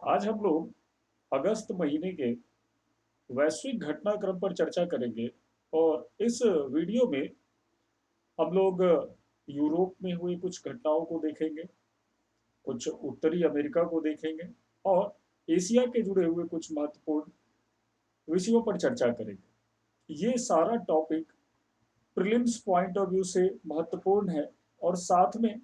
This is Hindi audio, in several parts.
आज हम लोग अगस्त महीने के वैश्विक घटनाक्रम पर चर्चा करेंगे और इस वीडियो में हम लोग यूरोप में हुई कुछ घटनाओं को देखेंगे, कुछ उत्तरी अमेरिका को देखेंगे और एशिया के जुड़े हुए कुछ महत्वपूर्ण विषयों पर चर्चा करेंगे। ये सारा topic prelims point of view से महत्वपूर्ण है और साथ में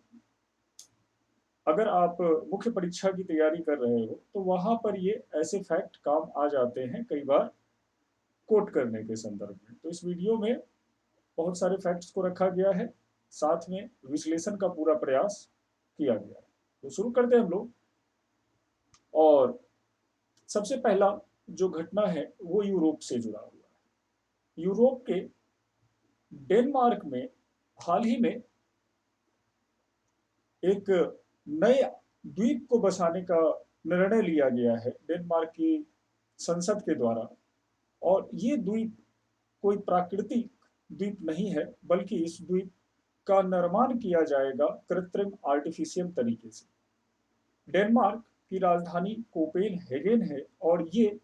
अगर आप मुख्य परीक्षा की तैयारी कर रहे हो तो वहां पर ये ऐसे फैक्ट काम आ जाते हैं कई बार कोट करने के संदर्भ में। तो इस वीडियो में बहुत सारे फैक्ट्स को रखा गया है, साथ में विश्लेषण का पूरा प्रयास किया गया है। तो शुरू करते हैं हम लोग। और सबसे पहला जो घटना है वो यूरोप से जुड़ा हुआ है। यूरोप के डेनमार्क में हाल ही में एक नए द्वीप को बसाने का निर्णय लिया गया है डेनमार्क की संसद के द्वारा। और ये द्वीप कोई प्राकृतिक द्वीप नहीं है, बल्कि इस द्वीप का निर्माण किया जाएगा कृत्रिम आर्टिफिशियल तरीके से। डेनमार्क की राजधानी कोपेनहेगन है और ये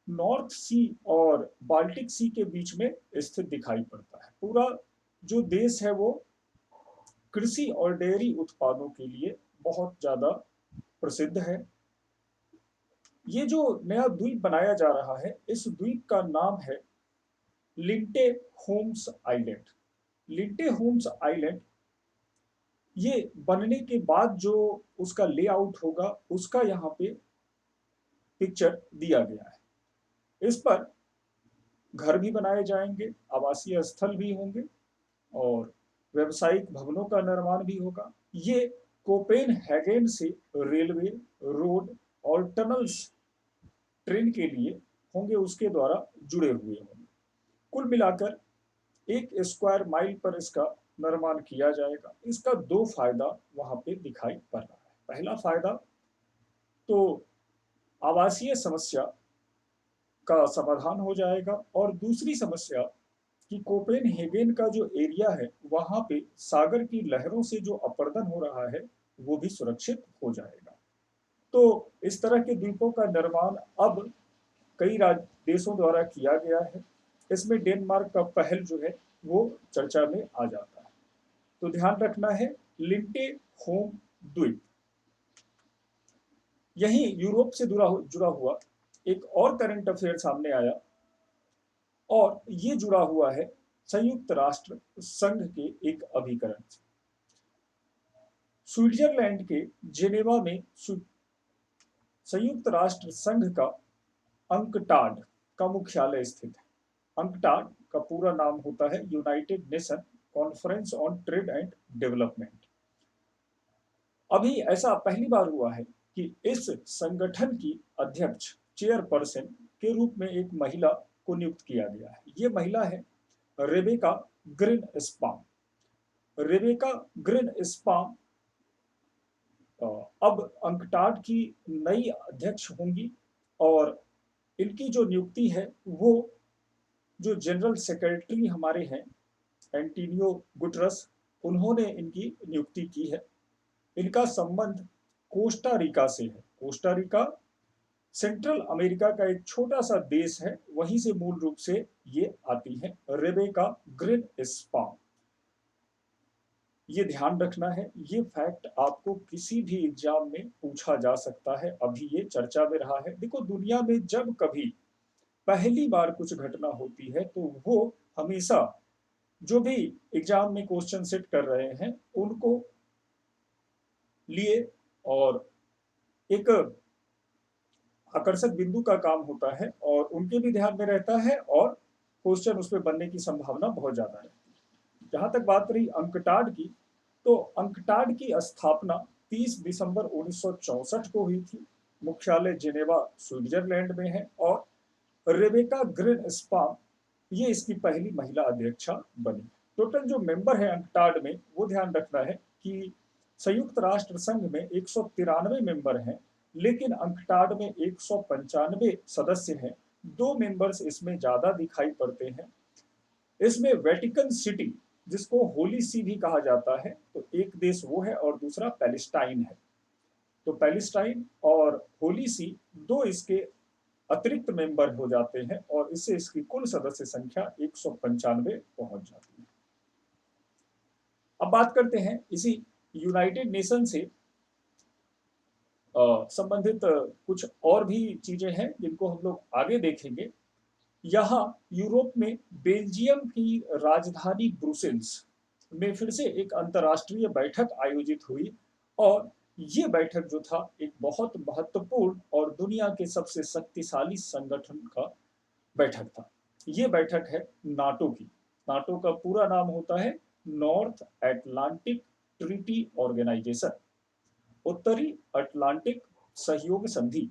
नॉर्थ सी और बाल्टिक सी के बीच में स्थित दिखाई पड़ता है। पूरा जो देश है वो कृषि और डेयरी उत्पादों के लिए बहुत ज्यादा प्रसिद्ध है। ये जो नया द्वीप बनाया जा रहा है, इस द्वीप का नाम है लिंटे होम्स आइलैंड। लिंटे होम्स आइलैंड ये बनने के बाद जो उसका लेआउट होगा उसका यहाँ पे पिक्चर दिया गया है। इस पर घर भी बनाए जाएंगे, आवासीय स्थल भी होंगे और व्यवसायिक भवनों का निर्माण भी होगा। ये कोपेनहेगन से रेलवे, रोड और टनल्स ट्रेन के लिए होंगे, उसके द्वारा जुड़े हुए होंगे। कुल मिलाकर 1 स्क्वायर माइल पर इसका निर्माण किया जाएगा। इसका दो फायदा वहां पे दिखाई पड़ रहा है। पहला फायदा तो आवासीय समस्या का समाधान हो जाएगा और दूसरी समस्या कि कोपेनहेगन का जो एरिया है वहां पे सागर की लहरों से जो अपरदन हो रहा है वो भी सुरक्षित हो जाएगा। तो इस तरह के द्वीपों का निर्माण अब कई देशों द्वारा किया गया है। इसमें डेनमार्क का पहल जो है वो चर्चा में आ जाता है। तो ध्यान रखना है लिंटे होम द्वीप। यही यूरोप से जुड़ा हुआ एक और करंट अफेयर सामने आया और ये जुड़ा हुआ है संयुक्त राष्ट्र संघ के एक अभिकरण से। स्विट्जरलैंड के जेनेवा में संयुक्त राष्ट्र संघ का अंकटाड का मुख्यालय स्थित है। अंकटाड का पूरा नाम होता है United nation conference on trade and development. अभी ऐसा पहली बार हुआ है कि इस संगठन की अध्यक्ष, चेयरपर्सन के रूप में एक महिला को नियुक्त किया गया है। ये महिला है रेबेका ग्रीनस्पान। रेबेका ग्रीनस्पान अब अंकटाड की नई अध्यक्ष होंगी और इनकी जो नियुक्ति है वो जो जनरल सेक्रेटरी हमारे हैं एंटोनियो गुटरस, उन्होंने इनकी नियुक्ति की है। इनका संबंध कोस्टा रिका से है। कोस्टा रिका सेंट्रल अमेरिका का एक छोटा सा देश है, वहीं से मूल रूप से ये आती है रेबेका ग्रीनस्पान। ये ध्यान रखना है, ये फैक्ट आपको किसी भी एग्जाम में पूछा जा सकता है। अभी ये चर्चा में रहा है। देखो, दुनिया में जब कभी पहली बार कुछ घटना होती है तो वो हमेशा जो भी एग्जाम में क्वेश्चन सेट कर रहे हैं उनको लिए और एक आकर्षक बिंदु का काम होता है और उनके भी ध्यान में रहता है और क्वेश्चन उस पर बनने की संभावना बहुत ज्यादा रहती है। जहां तक बात रही अंकटाड की, तो अंकटाड की स्थापना 30 दिसंबर 1964 को हुई थी। मुख्यालय जेनेवा स्विट्जरलैंड में है और रेबेका ग्रीनस्पान ये इसकी पहली महिला अध्यक्षा बनी। टोटल जो मेंबर है अंकटाड में, वो ध्यान रखना है कि संयुक्त राष्ट्र संघ में 193 मेंबर हैं, लेकिन अंकटाड में 195 सदस्य हैं। दो मेंबर्स इसमें ज्यादा दिखाई पड़ते हैं। इसमें वेटिकन सिटी, जिसको होली सी भी कहा जाता है, तो एक देश वो है और दूसरा पैलेस्टाइन है। तो पैलेस्टाइन और होली सी दो इसके अतिरिक्त मेंबर हो जाते हैं और इससे इसकी कुल सदस्य संख्या 195 पहुंच जाती है। अब बात करते हैं इसी यूनाइटेड नेशन से संबंधित कुछ और भी चीजें हैं जिनको हम लोग आगे देखेंगे। यहाँ यूरोप में बेल्जियम की राजधानी ब्रुसेल्स में फिर से एक अंतर्राष्ट्रीय बैठक आयोजित हुई और ये बैठक जो था एक बहुत महत्वपूर्ण और दुनिया के सबसे शक्तिशाली संगठन का बैठक था। ये बैठक है नाटो की। नाटो का पूरा नाम होता है नॉर्थ अटलांटिक ट्रीटी ऑर्गेनाइजेशन, उत्तरी अटलांटिक सहयोग संधि।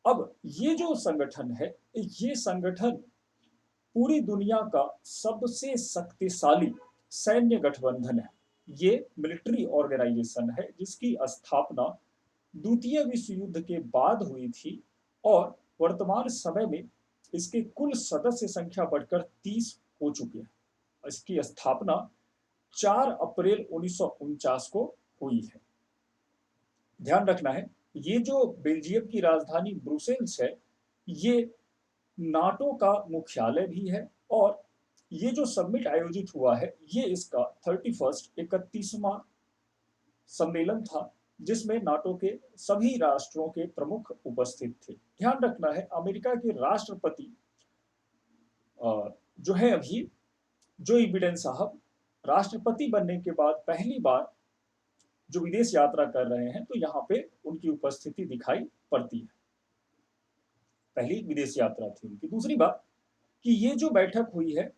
अब ये जो संगठन है, ये संगठन पूरी दुनिया का सबसे शक्तिशाली सैन्य गठबंधन है। ये मिलिट्री ऑर्गेनाइजेशन है जिसकी स्थापना द्वितीय विश्व युद्ध के बाद हुई थी और वर्तमान समय में इसके कुल सदस्य संख्या बढ़कर 30 हो चुके हैं। इसकी स्थापना 4 अप्रैल 1949 को हुई है। ध्यान रखना है, ये जो बेल्जियम की राजधानी ब्रुसेल्स है, ये नाटो का मुख्यालय भी है और ये जो समिट आयोजित हुआ है, ये इसका 31वां सम्मेलन था जिसमें नाटो के सभी राष्ट्रों के प्रमुख उपस्थित थे। ध्यान रखना है, अमेरिका के राष्ट्रपति जो है अभी जो बिडेन साहब, राष्ट्रपति बनने के बाद पहली बार जो विदेश यात्रा कर रहे हैं, तो यहाँ पे उनकी उपस्थिति दिखाई पड़ती है। पहली विदेश यात्रा थी उनकी। दूसरी बात कि ये जो बैठक हुई है,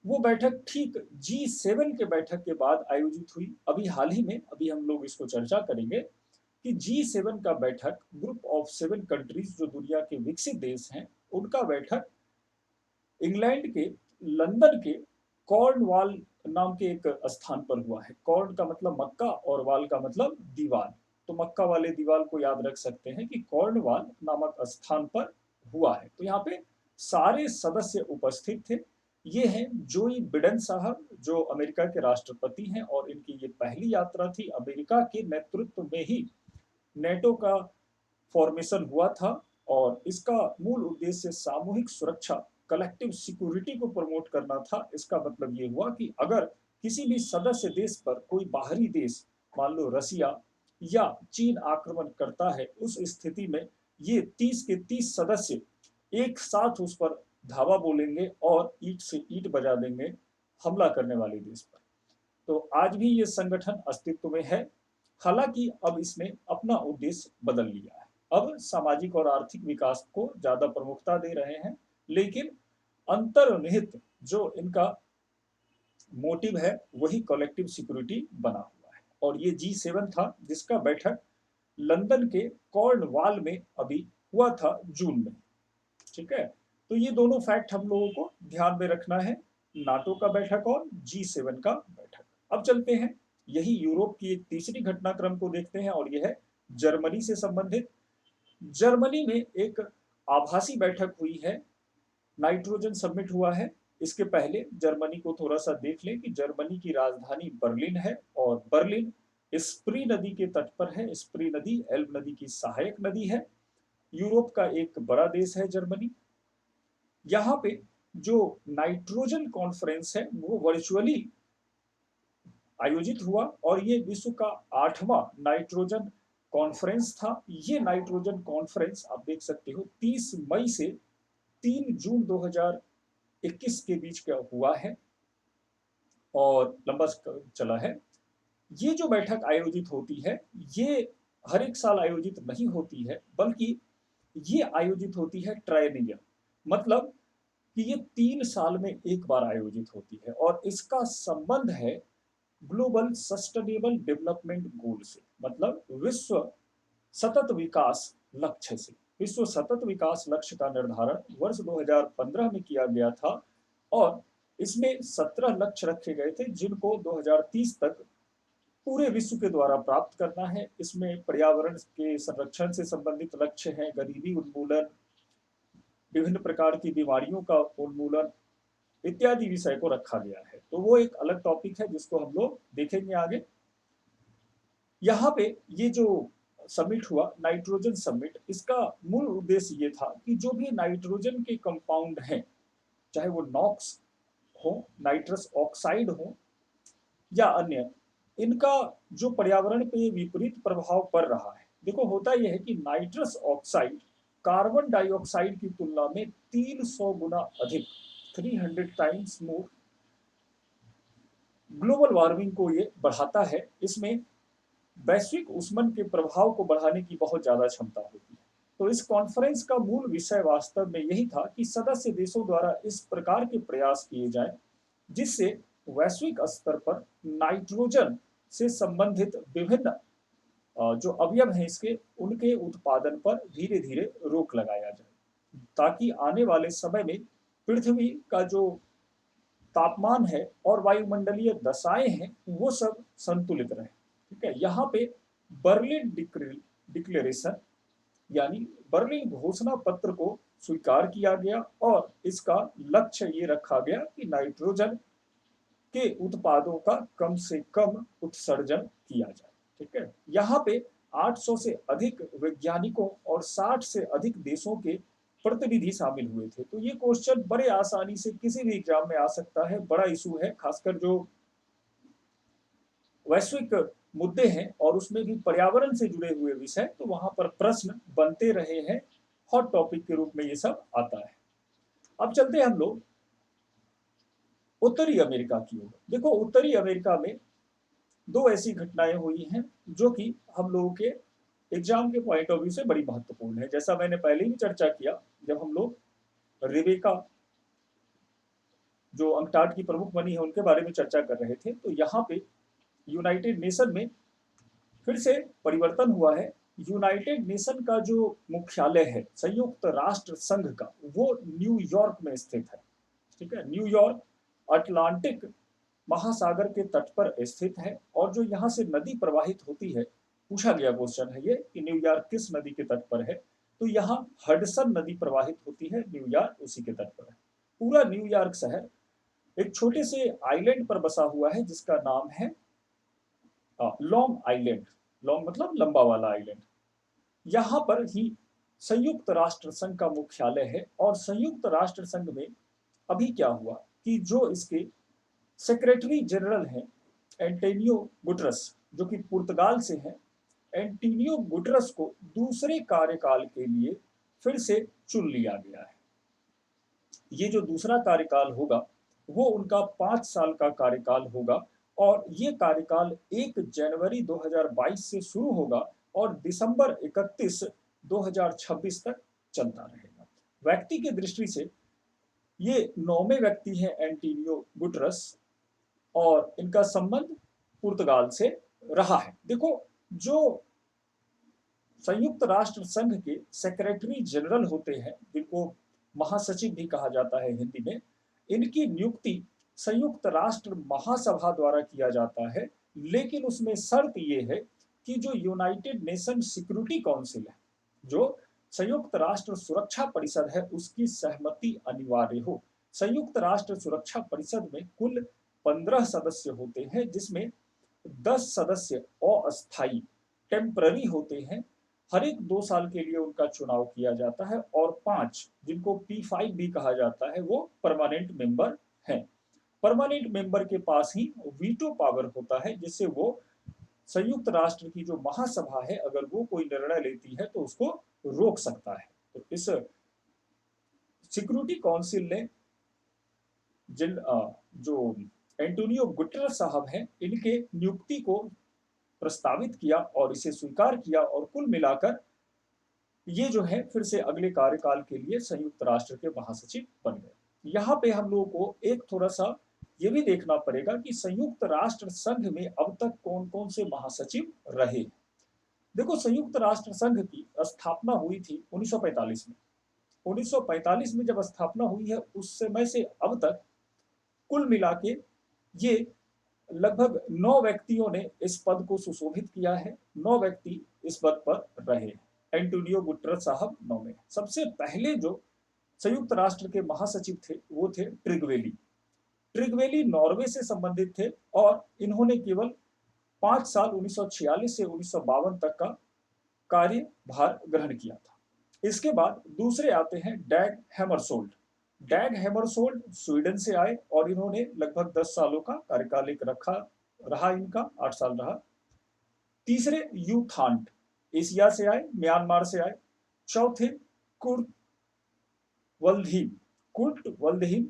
वो बैठक ठीक G7 के बैठक के बाद आयोजित हुई। अभी हाल ही में अभी हम लोग इसको चर्चा करेंगे कि G7 का बैठक, ग्रुप ऑफ 7 कंट्रीज जो दुनिया के विकसित देश हैं, उनका बैठक इंग्लैंड के लंदन के कॉर्नवाल नाम के एक स्थान पर हुआ है। कॉर्न का मतलब मक्का और वाल का मतलब दीवार, तो मक्का वाले दीवार को याद रख सकते हैं कि कॉर्नवाल नामक स्थान पर हुआ है। तो यहाँ पे सारे सदस्य उपस्थित थे। ये हैं जोई बिडेन साहब जो अमेरिका के राष्ट्रपति हैं और इनकी ये पहली यात्रा थी। अमेरिका के नेतृत्व में ही नेटो का फॉर्मेशन हुआ था और इसका मूल उद्देश्य सामूहिक सुरक्षा, कलेक्टिव सिक्योरिटी को प्रमोट करना था। इसका मतलब ये हुआ कि अगर किसी भी सदस्य देश पर कोई बाहरी देश, मान लो रसिया या चीन आक्रमण करता है, उस स्थिति में ये 30 के 30 सदस्य एक साथ उस पर धावा बोलेंगे और ईंट से ईंट बजा देंगे हमला करने वाले देश पर। तो आज भी ये संगठन अस्तित्व में है, हालांकि अब इसने अपना उद्देश्य बदल लिया है। अब सामाजिक और आर्थिक विकास को ज्यादा प्रमुखता दे रहे हैं, लेकिन अंतर्निहित जो इनका मोटिव है वही कलेक्टिव सिक्योरिटी बना हुआ है। और ये G7 था जिसका बैठक लंदन के कॉर्नवाल में अभी हुआ था जून में। ठीक है, तो ये दोनों फैक्ट हम लोगों को ध्यान में रखना है, नाटो का बैठक और G7 का बैठक। अब चलते हैं यही यूरोप की एक तीसरी घटनाक्रम को देखते हैं और यह है जर्मनी से संबंधित। जर्मनी में एक आभासी बैठक हुई है, नाइट्रोजन समिट हुआ है। इसके पहले जर्मनी को थोड़ा सा देख लें कि जर्मनी की राजधानी बर्लिन है और बर्लिन स्प्री नदी के तट पर है। स्प्री नदी एल्ब नदी की सहायक नदी है। यूरोप का एक बड़ा देश है जर्मनी। यहाँ पे जो नाइट्रोजन कॉन्फ्रेंस है वो वर्चुअली आयोजित हुआ और ये विश्व का 8वां नाइट्रोजन कॉन्फ्रेंस था। ये नाइट्रोजन कॉन्फ्रेंस आप देख सकते हो 30 मई से 3 जून 2021 के बीच का हुआ है और लंबा चला है। ये जो बैठक आयोजित होती है, ये हर एक साल आयोजित नहीं होती है, बल्कि ये आयोजित होती है ट्रायनियल, मतलब कि ये 3 साल में एक बार आयोजित होती है और इसका संबंध है ग्लोबल सस्टेनेबल डेवलपमेंट गोल से, मतलब विश्व सतत विकास लक्ष्य से। विश्व सतत विकास लक्ष्य का निर्धारण वर्ष 2015 में किया गया था और इसमें 17 लक्ष्य रखे गए थे जिनको 2030 तक पूरे विश्व के द्वारा प्राप्त करना है। इसमें पर्यावरण के संरक्षण से संबंधित लक्ष्य हैं, गरीबी उन्मूलन, विभिन्न प्रकार की बीमारियों का उन्मूलन इत्यादि विषय को रखा गया है। तो वो एक अलग टॉपिक है जिसको हम लोग देखेंगे आगे। यहाँ पे ये जो समिट हुआ, नाइट्रोजन समिट, इसका मूल उद्देश्य ये था कि जो भी नाइट्रोजन के कंपाउंड हैं, चाहे वो नॉक्स हो, नाइट्रस ऑक्साइड हो या अन्य, इनका जो पर्यावरण पे विपरीत प्रभाव पड़ रहा है। देखो होता यह है कि नाइट्रस ऑक्साइड कार्बन डाइऑक्साइड की तुलना में 300 गुना अधिक, 300 टाइम्स मोर, ग्लोबल वार्मिंग को ये बढ़ाता है। इसमें वैश्विक ऊष्मन के प्रभाव को बढ़ाने की बहुत ज्यादा क्षमता होती है। तो इस कॉन्फ्रेंस का मूल विषय वास्तव में यही था कि सदस्य देशों द्वारा इस प्रकार के प्रयास किए जाएं जिससे वैश्विक स्तर पर नाइट्रोजन से संबंधित विभिन्न जो अवयव हैं इसके, उनके उत्पादन पर धीरे धीरे रोक लगाया जाए, ताकि आने वाले समय में पृथ्वी का जो तापमान है और वायुमंडलीय दशाएं हैं वो सब संतुलित रहे। ठीक है, यहाँ पे बर्लिन डिक्लेरेशन यानी बर्लिन घोषणा पत्र को स्वीकार किया गया और इसका लक्ष्य ये रखा गया कि नाइट्रोजन के उत्पादों का कम से कम उत्सर्जन किया जाए। ठीक है, यहाँ पे 800 से अधिक वैज्ञानिकों और 60 से अधिक देशों के प्रतिनिधि शामिल हुए थे। तो ये क्वेश्चन बड़े आसानी से किसी भी एग्जाम में आ सकता है, बड़ा इशू है, खासकर जो वैश्विक मुद्दे हैं और उसमें भी पर्यावरण से जुड़े हुए विषय, तो वहां पर प्रश्न बनते रहे हैं, हॉट टॉपिक के रूप में ये सब आता है। अब चलते हैं हम लोग उत्तरी अमेरिका की ओर। देखो उत्तरी अमेरिका में दो ऐसी घटनाएं हुई हैं जो कि हम लोगों के एग्जाम के पॉइंट ऑफ व्यू से बड़ी महत्वपूर्ण है। जैसा मैंने पहले ही चर्चा किया, जब हम लोग रिबेका जो अंकटाड की प्रमुख बनी है उनके बारे में चर्चा कर रहे थे, तो यहाँ पे यूनाइटेड नेशन में फिर से परिवर्तन हुआ है। यूनाइटेड नेशन का जो मुख्यालय है संयुक्त राष्ट्र संघ का, वो न्यूयॉर्क में स्थित है। ठीक है, न्यूयॉर्क अटलांटिक महासागर के तट पर स्थित है और जो यहाँ से नदी प्रवाहित होती है, पूछा गया क्वेश्चन है ये कि न्यूयॉर्क किस नदी के तट पर है, तो यहाँ हडसन नदी प्रवाहित होती है, न्यूयॉर्क उसी के तट पर है। पूरा न्यूयॉर्क शहर एक छोटे से आइलैंड पर बसा हुआ है जिसका नाम है लॉन्ग आइलैंड। लॉन्ग मतलब लंबा वाला आइलैंड। यहाँ पर ही संयुक्त राष्ट्र संघ का मुख्यालय है और संयुक्त राष्ट्र संघ में अभी क्या हुआ कि जो इसके सेक्रेटरी जनरल हैं एंटोनियो गुटरस, जो कि पुर्तगाल से हैं, एंटोनियो गुटरस को दूसरे कार्यकाल के लिए फिर से चुन लिया गया है। ये जो दूसरा कार्यकाल होगा वो उनका 5 साल का कार्यकाल होगा और ये कार्यकाल 1 जनवरी 2022 से शुरू होगा और दिसंबर 31, 2026 तक चलता रहेगा। व्यक्ति की दृष्टि से ये 9वें व्यक्ति हैं एंटोनियो गुटरस और इनका संबंध पुर्तगाल से रहा है। देखो जो संयुक्त राष्ट्र संघ के सेक्रेटरी जनरल होते हैं, जिनको महासचिव भी कहा जाता है हिंदी में, इनकी नियुक्ति संयुक्त राष्ट्र महासभा द्वारा किया जाता है, लेकिन उसमें शर्त यह है कि जो यूनाइटेड नेशन सिक्योरिटी काउंसिल है, जो संयुक्त राष्ट्र सुरक्षा परिषद है, उसकी सहमति अनिवार्य हो। संयुक्त राष्ट्र सुरक्षा परिषद में कुल 15 सदस्य होते हैं, जिसमें 10 सदस्य अस्थायी टेम्पररी होते हैं, हर एक 2 साल के लिए उनका चुनाव किया जाता है और 5 जिनको P5 भी कहा जाता है वो परमानेंट मेंबर हैं। परमानेंट मेंबर के पास ही वीटो पावर होता है, जिससे वो संयुक्त राष्ट्र की जो महासभा है अगर वो कोई निर्णय लेती है तो उसको रोक सकता है। तो इस सिक्योरिटी काउंसिल ने जिन जो एंटोनियो गुटेरेस साहब हैं इनके नियुक्ति को प्रस्तावित किया और इसे स्वीकार किया और कुल मिलाकर ये जो है फिर से अगले कार्यकाल के लिए संयुक्त राष्ट्र के महासचिव बन गए। यहाँ पे हम लोगों को एक थोड़ा सा ये भी देखना पड़ेगा कि संयुक्त राष्ट्र संघ में अब तक कौन कौन से महासचिव रहे। देखो संयुक्त राष्ट्र संघ की स्थापना हुई थी 1945 में। 1945 में जब स्थापना हुई है उस समय से अब तक कुल मिला के ये लगभग 9 व्यक्तियों ने इस पद को सुशोभित किया है। 9 व्यक्ति इस पद पर रहे। एंटोनियो गुटेरेस साहब 9वें। सबसे पहले जो संयुक्त राष्ट्र के महासचिव थे वो थे ट्रिगवेली। ट्रिगवेली नॉर्वे से संबंधित थे और इन्होंने केवल 5 साल 1946 से 1952 तक का कार्यभार ग्रहण किया था। इसके बाद दूसरे आते हैं डैग हैमरशोल्ड। डैग हैमरशोल्ड स्वीडन से आए और इन्होंने लगभग 10 सालों का कार्यकाल एक रहा इनका, 8 साल रहा। तीसरे यू थांट, एशिया से आए, म्यांमार से आए। चौथे कुर्ट वल्दहीम, कुर्ट वल्दहीम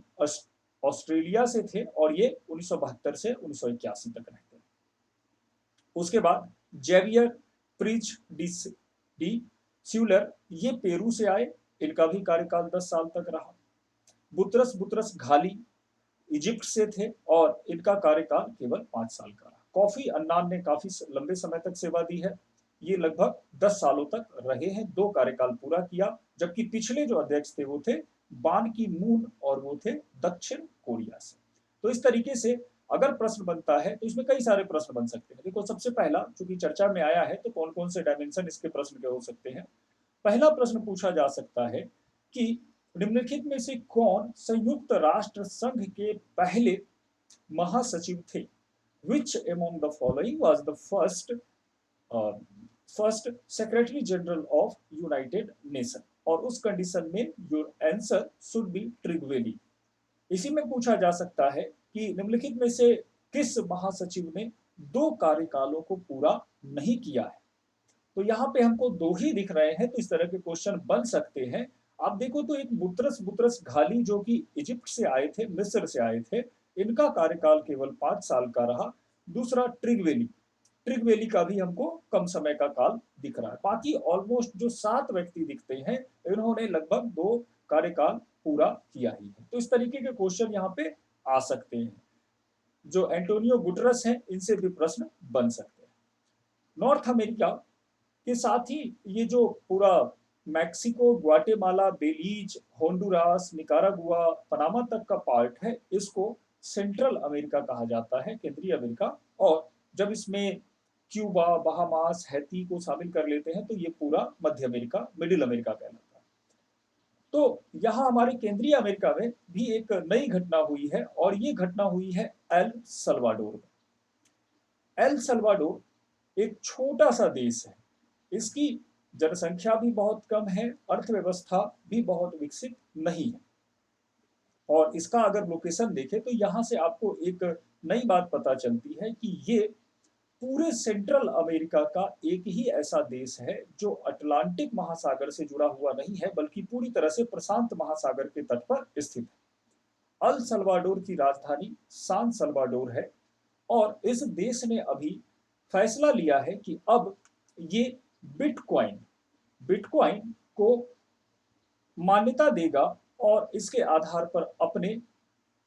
ऑस्ट्रेलिया से थे और ये 1972 से 1981 तक रहते हैं। उसके बाद जेवियर प्रीच डी स्यूलर, ये पेरू से आए, इनका भी कार्यकाल 10 साल तक रहा। बुतरस बुतरस घाली इजिप्ट से थे और इनका कार्यकाल केवल 5 साल का रहा। कॉफी अन्नान ने काफी लंबे समय तक सेवा दी है, ये लगभग 10 सालों तक रहे हैं, 2 कार्यकाल पूरा किया। जबकि पिछले जो अध्यक्ष थे वो थे बान की मून और वो थे दक्षिण कोरिया से। तो इस तरीके से अगर प्रश्न बनता है तो इसमें कई सारे प्रश्न बन सकते हैं। देखो, सबसे पहला, चूंकि चर्चा में आया है तो कौन कौन से डायमेंशन इसके प्रश्न के हो सकते हैं। पहला प्रश्न पूछा जा सकता है कि निम्नलिखित में से कौन संयुक्त राष्ट्र संघ के पहले महासचिव थे? Which among the following was the first Secretary General of United Nations? और उस कंडीशन में योर आंसर शुड बी ट्रिगवेली। इसी में पूछा जा सकता है कि निम्नलिखित में से किस महासचिव ने 2 कार्यकालों को पूरा नहीं किया है? तो यहाँ पे हमको 2 ही दिख रहे हैं, तो इस तरह के क्वेश्चन बन सकते हैं। आप देखो तो एक बुतरस बुतरस घाली जो कि इजिप्ट से आए थे, मिस्र से आए थे, इनका कार्यकाल केवल 5 साल का रहा। दूसरा ट्रिगवेली का भी हमको कम समय का काल दिख रहा है। बाकी ऑलमोस्ट जो 7 व्यक्ति दिखते हैं, इन्होंने लगभग 2 कार्यकाल पूरा किया ही है। तो इस तरीके के क्वेश्चन यहाँ पे आ सकते हैं। जो एंटोनियो गुटरस हैं, इनसे भी प्रश्न बन सकते हैं। नॉर्थ अमेरिका के साथ ही ये जो पूरा Mexico, Guatemala, Belize, Honduras, Nicaragua, Panama तक का पार्ट है, इसको सेंट्रल अमेरिका कहा जाता है, केंद्रीय अमेरिका। और जब इसमें क्यूबा, बहामास, हैती को शामिल कर लेते हैं तो ये पूरा मध्य अमेरिका, मिडिल अमेरिका कहलाता है। तो यहाँ हमारे केंद्रीय अमेरिका में भी एक नई घटना हुई है और ये घटना हुई है एल सल्वाडोर में। एल सल्वाडोर एक छोटा सा देश है, इसकी जनसंख्या भी बहुत कम है, अर्थव्यवस्था भी बहुत विकसित नहीं है। और इसका अगर लोकेशन देखें तो यहाँ से आपको एक नई बात पता चलती है कि ये पूरे सेंट्रल अमेरिका का एक ही ऐसा देश है जो अटलांटिक महासागर से जुड़ा हुआ नहीं है, बल्कि पूरी तरह से प्रशांत महासागर के तट पर स्थित है। अल सल्वाडोर की राजधानी सान सल्वाडोर है और इस देश ने अभी फैसला लिया है कि अब ये बिटकॉइन को मान्यता देगा और इसके आधार पर अपने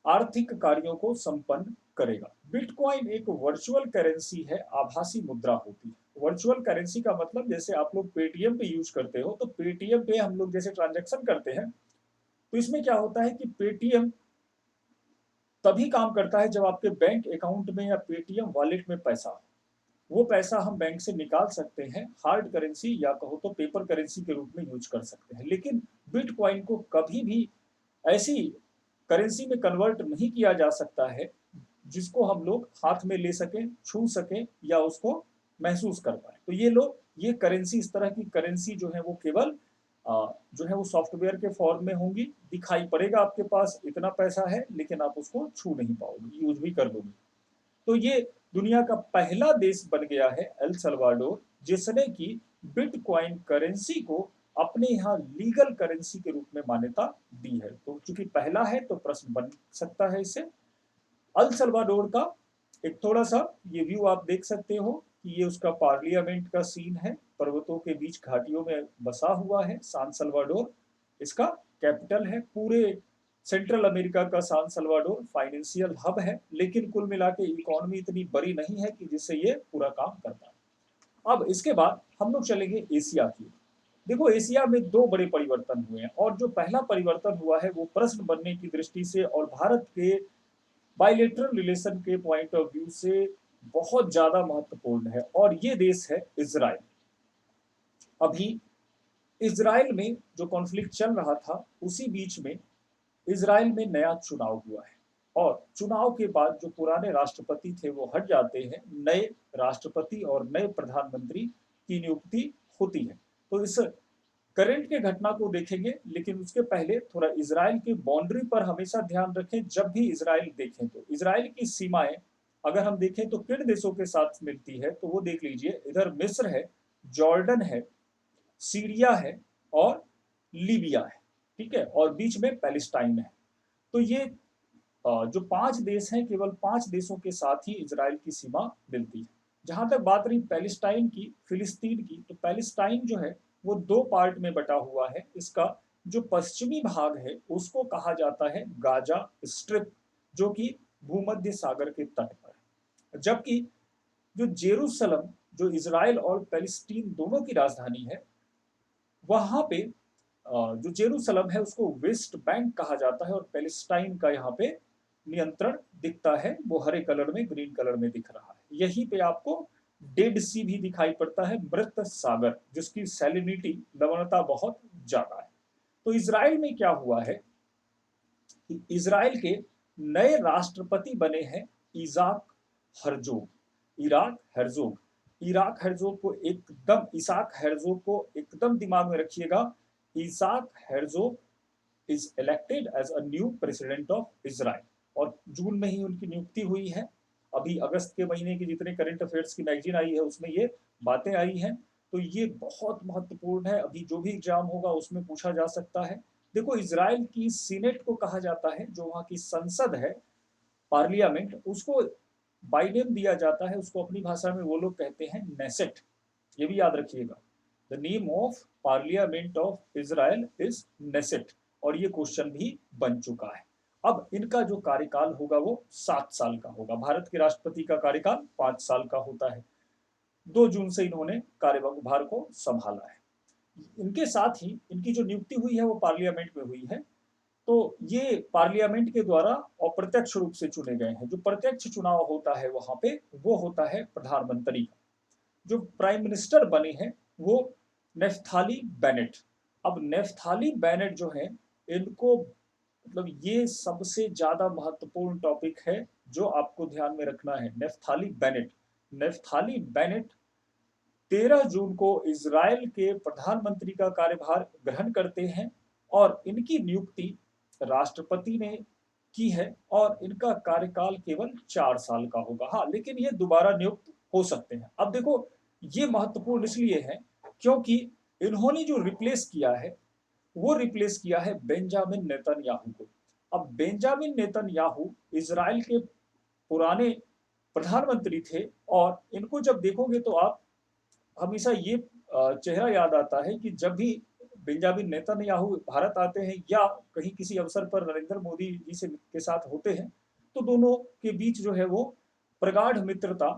आर्थिक कार्यों को संपन्न करेगा। बिटकॉइन एक वर्चुअल करेंसी है, आभासी मुद्रा होती है। वर्चुअल करेंसी का मतलब, जैसे आप लोग पेटीएम पे यूज करते हो, तो पेटीएम पे हम लोग जैसे ट्रांजैक्शन करते हैं, तो इसमें क्या होता है कि पेटीएम तभी काम करता है जब आपके बैंक अकाउंट में या पेटीएम वॉलेट में पैसा हो। वो पैसा हम बैंक से निकाल सकते हैं, हार्ड करेंसी या कहो तो पेपर करेंसी के रूप में यूज कर सकते हैं। लेकिन बिटकॉइन को कभी भी ऐसी करेंसी में कन्वर्ट नहीं किया जा सकता है जिसको हम लोग हाथ में ले सकें, छू सकें या उसको महसूस कर पाए। तो ये करेंसी, इस तरह की करेंसी जो है वो केवल जो है वो सॉफ्टवेयर के फॉर्म में होंगी। दिखाई पड़ेगा आपके पास इतना पैसा है, लेकिन आप उसको छू नहीं पाओगे, यूज भी कर लोगे। तो ये दुनिया का पहला देश बन गया है एल सल्वाडोर, जिसने की बिटकॉइन करेंसी को अपने यहाँ लीगल करेंसी के रूप में मान्यता दी है। तो चूंकि पहला है तो प्रश्न बन सकता है इससे। अल सल्वाडोर का एक थोड़ा सा ये व्यू आप देख सकते हो कि ये उसका पार्लियामेंट का सीन है, पर्वतों के बीच घाटियों में बसा हुआ है सान सल्वाडोर, इसका कैपिटल है। पूरे सेंट्रल अमेरिका का सान सल्वाडोर फाइनेंशियल हब है, लेकिन कुल मिला के इकोनॉमी इतनी बड़ी नहीं है कि जिससे ये पूरा काम कर पाए। अब इसके बाद हम लोग चलेंगे एशिया की। देखो, एशिया में 2 बड़े परिवर्तन हुए हैं और जो पहला परिवर्तन हुआ है वो प्रश्न बनने की दृष्टि से और भारत के बायलैटरल रिलेशन के पॉइंट ऑफ व्यू से बहुत ज्यादा महत्वपूर्ण है, और ये देश है इजराइल। अभी इजराइल में जो कॉन्फ्लिक्ट चल रहा था, उसी बीच में इजराइल में नया चुनाव हुआ है और चुनाव के बाद जो पुराने राष्ट्रपति थे वो हट जाते हैं, नए राष्ट्रपति और नए प्रधानमंत्री की नियुक्ति होती है। तो इस करंट के घटना को देखेंगे, लेकिन उसके पहले थोड़ा इजराइल की बाउंड्री पर हमेशा ध्यान रखें। जब भी इजराइल देखें तो इजराइल की सीमाएं अगर हम देखें तो किन देशों के साथ मिलती है, तो वो देख लीजिए। इधर मिस्र है, जॉर्डन है, सीरिया है और लीबिया है, ठीक है, और बीच में पैलेस्टाइन है। तो ये जो 5 देश हैं, केवल 5 देशों के साथ ही इजराइल की सीमा मिलती है। जहां तक बात रही पैलेस्टाइन की, फिलिस्तीन की, तो पैलेस्टाइन जो है वो 2 पार्ट में बटा हुआ है। इसका जो पश्चिमी भाग है उसको कहा जाता है गाजा स्ट्रिप, जो कि भूमध्य सागर के तट पर है। जबकि जो जेरूसलम, जो इजराइल और पैलेस्टीन दोनों की राजधानी है, वहां पे जो जेरूसलम है उसको वेस्ट बैंक कहा जाता है, और पैलेस्टाइन का यहाँ पे नियंत्रण दिखता है, वो हरे कलर में, ग्रीन कलर में दिख रहा है। यहीं पे आपको डेड सी भी दिखाई पड़ता है, मृत सागर, जिसकी सैलिनिटी, लवणता बहुत ज्यादा है। तो इजराइल में क्या हुआ है कि इजराइल के नए राष्ट्रपति बने हैं Isaac Herzog. Isaac Herzog, Isaac Herzog को एकदम, इसाक हेर्जोग को एकदम दिमाग में रखिएगा। Isaac Herzog is elected as a new president of Israel, और जून में ही उनकी नियुक्ति हुई है। अभी अगस्त के महीने की जितने करंट अफेयर्स की मैगजीन आई है उसमें ये बातें आई हैं। तो ये बहुत महत्वपूर्ण है, अभी जो भी एग्जाम होगा उसमें पूछा जा सकता है। देखो, इजराइल की सीनेट को कहा जाता है, जो वहाँ की संसद है, पार्लियामेंट, उसको बाय नेम दिया जाता है, उसको अपनी भाषा में वो लोग कहते हैं नेसेट। ये भी याद रखिएगा, the name of parliament of Israel is Knesset, और ये क्वेश्चन भी बन चुका है। अब इनका जो कार्यकाल होगा वो 7 साल का होगा। भारत के राष्ट्रपति का कार्यकाल 5 साल का होता है। 2 जून से इन्होंने कार्यभार को संभाला है। इनके साथ ही इनकी जो नियुक्ति हुई है वो पार्लियामेंट में हुई है। तो ये पार्लियामेंट के द्वारा अप्रत्यक्ष रूप से चुने गए हैं। जो प्रत्यक्ष चुनाव होता है वहां पे, वो होता है प्रधानमंत्री का। जो प्राइम मिनिस्टर बने हैं वो नेफ्थाली बेनेट। अब नेफ्थाली बेनेट जो है, इनको, मतलब ये सबसे ज्यादा महत्वपूर्ण टॉपिक है जो आपको ध्यान में रखना है। नेफ्थाली बेनेट, नेफ्थाली बेनेट 13 जून को इजराइल के प्रधानमंत्री का कार्यभार ग्रहण करते हैं, और इनकी नियुक्ति राष्ट्रपति ने की है, और इनका कार्यकाल केवल 4 साल का होगा। हाँ, लेकिन ये दोबारा नियुक्त हो सकते हैं। अब देखो, ये महत्वपूर्ण इसलिए है क्योंकि इन्होंने जो रिप्लेस किया है वो रिप्लेस किया है बेंजामिन नेतन्याहू को। अब बेंजामिन नेतन्याहू इजराइल के पुराने प्रधानमंत्री थे, और इनको जब देखोगे तो आप हमेशा ये चेहरा याद आता है कि जब भी बेंजामिन नेतन्याहू भारत आते हैं या कहीं किसी अवसर पर नरेंद्र मोदी जी से के साथ होते हैं, तो दोनों के बीच जो है वो प्रगाढ़ मित्रता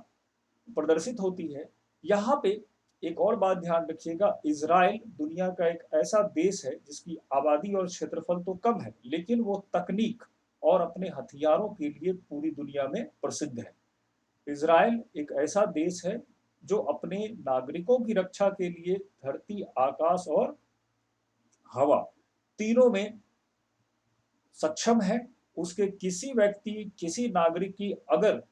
प्रदर्शित होती है। यहाँ पे एक और बात ध्यान रखिएगा, इजराइल दुनिया का एक ऐसा देश है जिसकी आबादी और क्षेत्रफल तो कम है, लेकिन वो तकनीक और अपने हथियारों के लिए पूरी दुनिया में प्रसिद्ध है। इजराइल एक ऐसा देश है जो अपने नागरिकों की रक्षा के लिए धरती, आकाश और हवा तीनों में सक्षम है। उसके किसी व्यक्ति, किसी नागरिक की अगर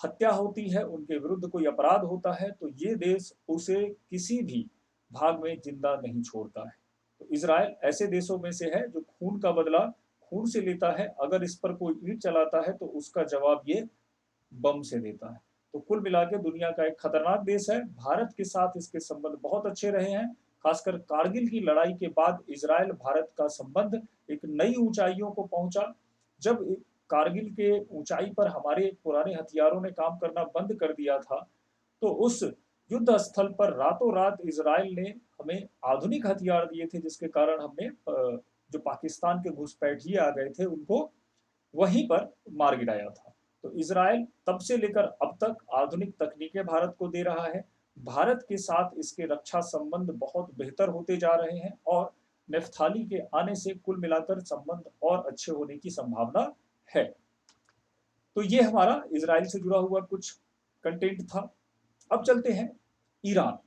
हत्या होती है, उनके विरुद्ध कोई अपराध होता है, तो ये देश उसे किसी भी भाग में जिंदा नहीं छोड़ता है। तो इजराइल ऐसे देशों में से है जो खून का बदला खून से लेता है। अगर इस पर कोई ईंट चलाता है तो उसका जवाब ये बम से देता है। तो कुल मिला के दुनिया का एक खतरनाक देश है। भारत के साथ इसके संबंध बहुत अच्छे रहे हैं। खासकर कारगिल की लड़ाई के बाद इजराइल भारत का संबंध एक नई ऊंचाइयों को पहुंचा। जब कारगिल के ऊंचाई पर हमारे पुराने हथियारों ने काम करना बंद कर दिया था, तो उस युद्ध स्थल पर रातों रात इजराइल ने हमें आधुनिक हथियार दिए थे, जिसके कारण हमने जो पाकिस्तान के घुसपैठिए आ गए थे उनको वहीं पर मार गिराया था। तो इजराइल तब से लेकर अब तक आधुनिक तकनीकें भारत को दे रहा है। भारत के साथ इसके रक्षा संबंध बहुत बेहतर होते जा रहे हैं, और नेफ्थाली के आने से कुल मिलाकर संबंध और अच्छे होने की संभावना है। तो ये हमारा इजराइल से जुड़ा हुआ कुछ कंटेंट था। अब चलते हैं ईरान।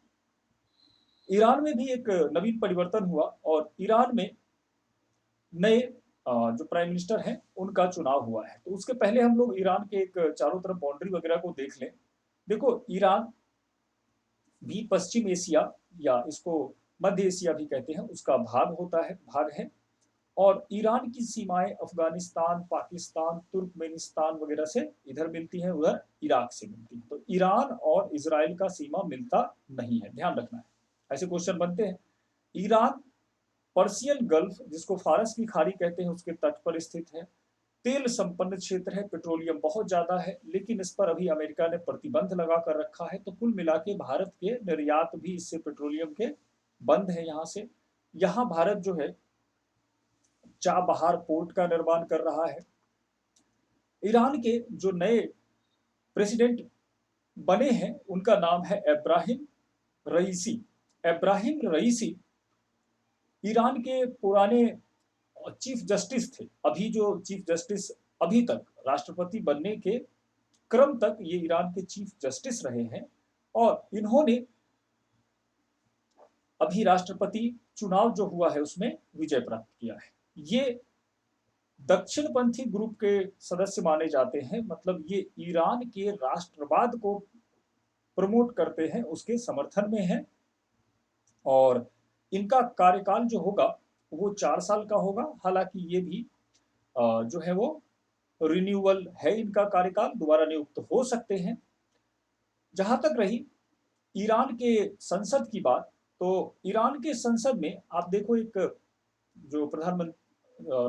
ईरान में भी एक नवीन परिवर्तन हुआ, और ईरान में नए जो प्राइम मिनिस्टर हैं उनका चुनाव हुआ है। तो उसके पहले हम लोग ईरान के एक चारों तरफ बाउंड्री वगैरह को देख लें। देखो, ईरान भी पश्चिम एशिया या इसको मध्य एशिया भी कहते हैं, उसका भाग है। और ईरान की सीमाएं अफगानिस्तान, पाकिस्तान, तुर्कमेनिस्तान वगैरह से इधर मिलती हैं, उधर इराक से मिलती हैं। तो ईरान और इजराइल का सीमा मिलता नहीं है, ध्यान रखना है। ऐसे क्वेश्चन बनते हैं। ईरान पर्शियन गल्फ, जिसको फारस की खाड़ी कहते हैं, उसके तट पर स्थित है। तेल संपन्न क्षेत्र है, पेट्रोलियम बहुत ज्यादा है, लेकिन इस पर अभी अमेरिका ने प्रतिबंध लगा कर रखा है। तो कुल मिला के भारत के निर्यात भी इससे पेट्रोलियम के बंद है यहाँ से। यहाँ भारत जो है चाबहार पोर्ट का निर्माण कर रहा है। ईरान के जो नए प्रेसिडेंट बने हैं उनका नाम है इब्राहिम रईसी। इब्राहिम रईसी ईरान के पुराने चीफ जस्टिस थे। अभी जो चीफ जस्टिस अभी तक राष्ट्रपति बनने के क्रम तक ये ईरान के चीफ जस्टिस रहे हैं, और इन्होंने अभी राष्ट्रपति चुनाव जो हुआ है उसमें विजय प्राप्त किया है। ये दक्षिणपंथी ग्रुप के सदस्य माने जाते हैं, मतलब ये ईरान के राष्ट्रवाद को प्रमोट करते हैं, उसके समर्थन में है। और इनका कार्यकाल जो होगा वो 4 साल का होगा। हालांकि ये भी जो है वो रिन्यूअल है, इनका कार्यकाल दोबारा नियुक्त हो सकते हैं। जहां तक रही ईरान के संसद की बात, तो ईरान के संसद में आप देखो, एक जो प्रधानमंत्री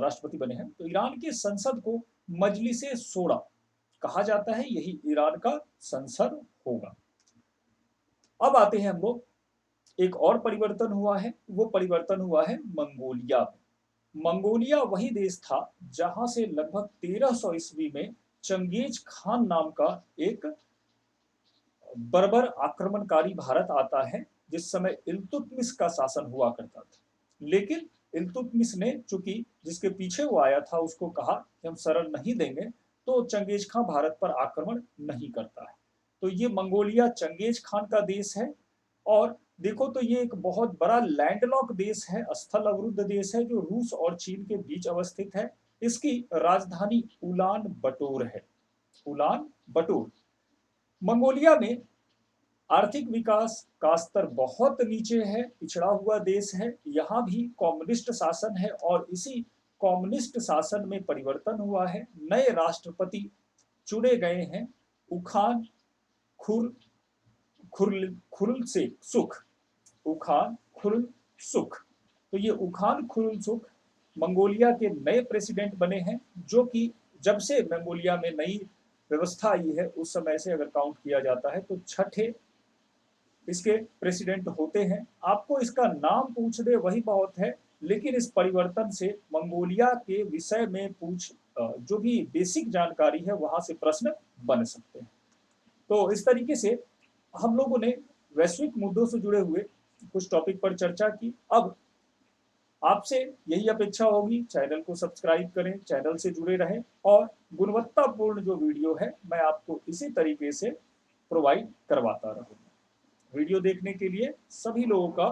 राष्ट्रपति बने हैं, तो ईरान के संसद को मजलिसे शोरा कहा जाता है, यही ईरान का संसद होगा। अब आते हैं हम लोग, एक और परिवर्तन हुआ है, वो परिवर्तन हुआ है मंगोलिया में। मंगोलिया वही देश था जहां से लगभग 1300 ईस्वी में चंगेज खान नाम का एक बर्बर आक्रमणकारी भारत आता है, जिस समय इल्तुतमिश का शासन हुआ करता था। लेकिन इल्तुतमिश ने, चूंकि जिसके पीछे वो आया था उसको कहा कि हम शरण नहीं देंगे, तो चंगेज खान भारत पर आक्रमण नहीं करता है। तो ये मंगोलिया चंगेज खान का देश है। और देखो तो ये एक बहुत बड़ा लैंडलॉक देश है, स्थल अवरुद्ध देश है, जो रूस और चीन के बीच अवस्थित है। इसकी राजधानी उलान बटोर है, उलान बटोर। मंगोलिया में आर्थिक विकास का स्तर बहुत नीचे है, पिछड़ा हुआ देश है। यहाँ भी कम्युनिस्ट शासन है, और इसी कम्युनिस्ट शासन में परिवर्तन हुआ है। नए राष्ट्रपति चुने गए हैं, उखान खुर खुरुल से सुख, उखान खुरुल सुख। तो ये उखान खुरुल सुख मंगोलिया के नए प्रेसिडेंट बने हैं, जो कि जब से मंगोलिया में नई व्यवस्था आई है उस समय से अगर काउंट किया जाता है तो छठे इसके प्रेसिडेंट होते हैं। आपको इसका नाम पूछ दे वही बहुत है, लेकिन इस परिवर्तन से मंगोलिया के विषय में जो भी बेसिक जानकारी है वहां से प्रश्न बन सकते हैं। तो इस तरीके से हम लोगों ने वैश्विक मुद्दों से जुड़े हुए कुछ टॉपिक पर चर्चा की। अब आपसे यही अपेक्षा होगी, चैनल को सब्सक्राइब करें, चैनल से जुड़े रहें, और गुणवत्तापूर्ण जो वीडियो है मैं आपको इसी तरीके से प्रोवाइड करवाता रहूँगा। वीडियो देखने के लिए सभी लोगों का